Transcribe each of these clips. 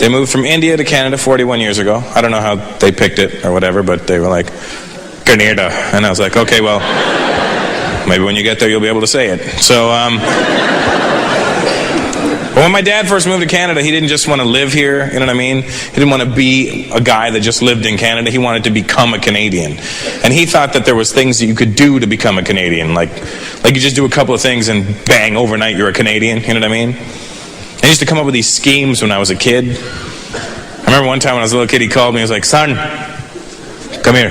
They moved from India to Canada 41 years ago. I don't know how they picked it or whatever, but they were like, Canada. And I was like, okay, well, maybe when you get there you'll be able to say it. So, but when my dad first moved to Canada, he didn't just want to live here, you know what I mean? He didn't want to be a guy that just lived in Canada. He wanted to become a Canadian. And he thought that there was things that you could do to become a Canadian. Like you just do a couple of things and bang, overnight you're a Canadian, you know what I mean? I used to come up with these schemes when I was a kid. I remember one time when I was a little kid, he called me, he was like, son, come here.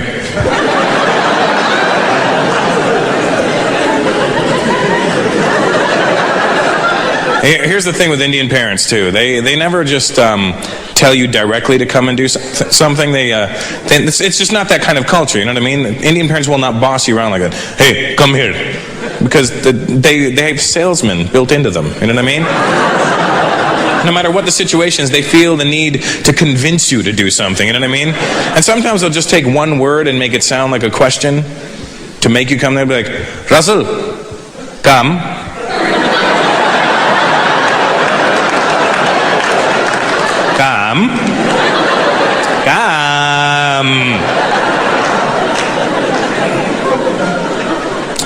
Here's the thing with Indian parents too. They never just tell you directly to come and do something. It's just not that kind of culture. You know what I mean? Indian parents will not boss you around like that. Hey, come here, because they have salesmen built into them. You know what I mean? No matter what the situations, they feel the need to convince you to do something. You know what I mean? And sometimes they'll just take one word and make it sound like a question to make you come there. Be like, Russel, come. Come.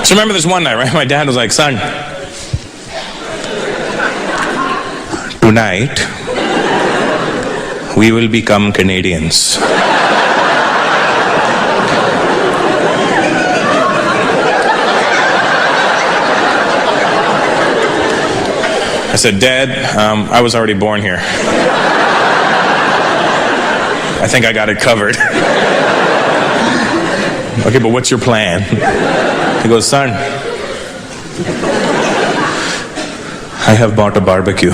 So remember this one night, right? My dad was like, son, tonight we will become Canadians. I said, Dad, I was already born here. I think I got it covered. Okay, but what's your plan? He goes, son, I have bought a barbecue.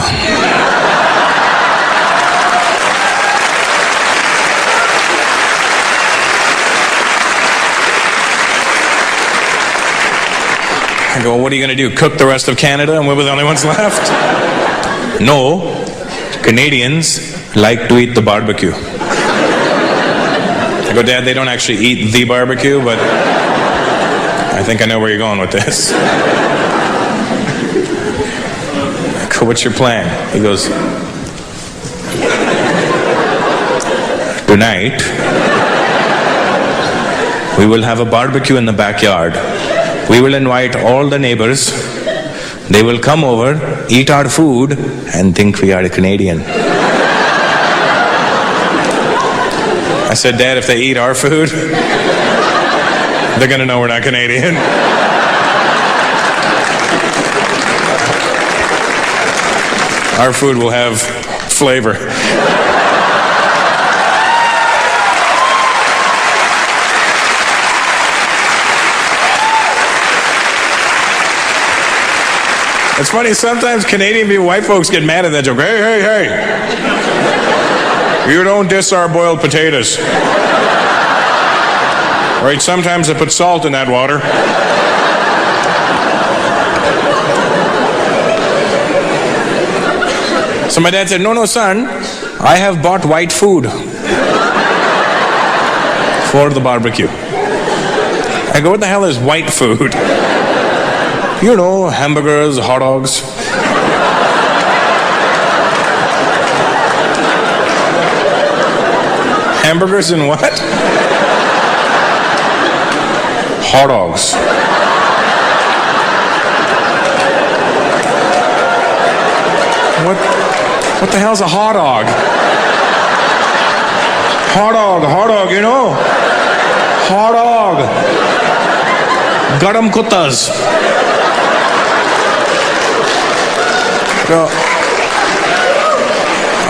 I go, what are you going to do? Cook the rest of Canada and we're the only ones left? No, Canadians like to eat the barbecue. I go, Dad, they don't actually eat the barbecue, but I think I know where you're going with this. I go, what's your plan? He goes, tonight we will have a barbecue in the backyard. We will invite all the neighbors. They will come over, eat our food, and think we are a Canadian. I said, Dad, if they eat our food, they're going to know we're not Canadian. Our food will have flavor. It's funny, sometimes Canadian people, white folks get mad at that joke. Hey. You don't diss our boiled potatoes. Right, sometimes I put salt in that water. So my dad said, no, son, I have bought white food for the barbecue. I go, what the hell is white food? You know, hamburgers, hot dogs. Hamburgers and what? Hot dogs. What the hell's a hot dog? Hot dog, you know? Hot dog. Garam kuttas.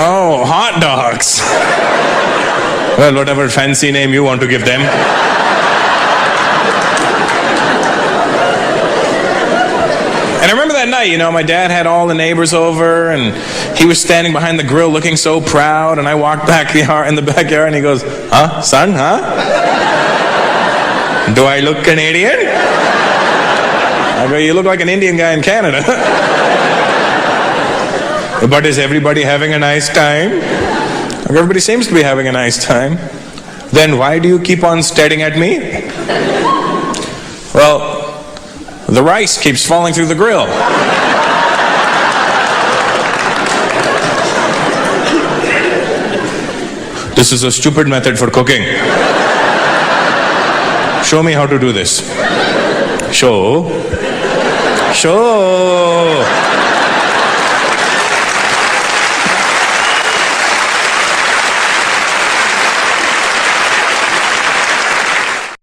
Oh, hot dogs. Well, whatever fancy name you want to give them. And I remember that night, you know, my dad had all the neighbors over and he was standing behind the grill looking so proud, and I walked back in the backyard and he goes, huh, son, huh? Do I look Canadian? I go, you look like an Indian guy in Canada. But is everybody having a nice time? Everybody seems to be having a nice time. Then why do you keep on staring at me? Well, the rice keeps falling through the grill. This is a stupid method for cooking. Show me how to do this. Show.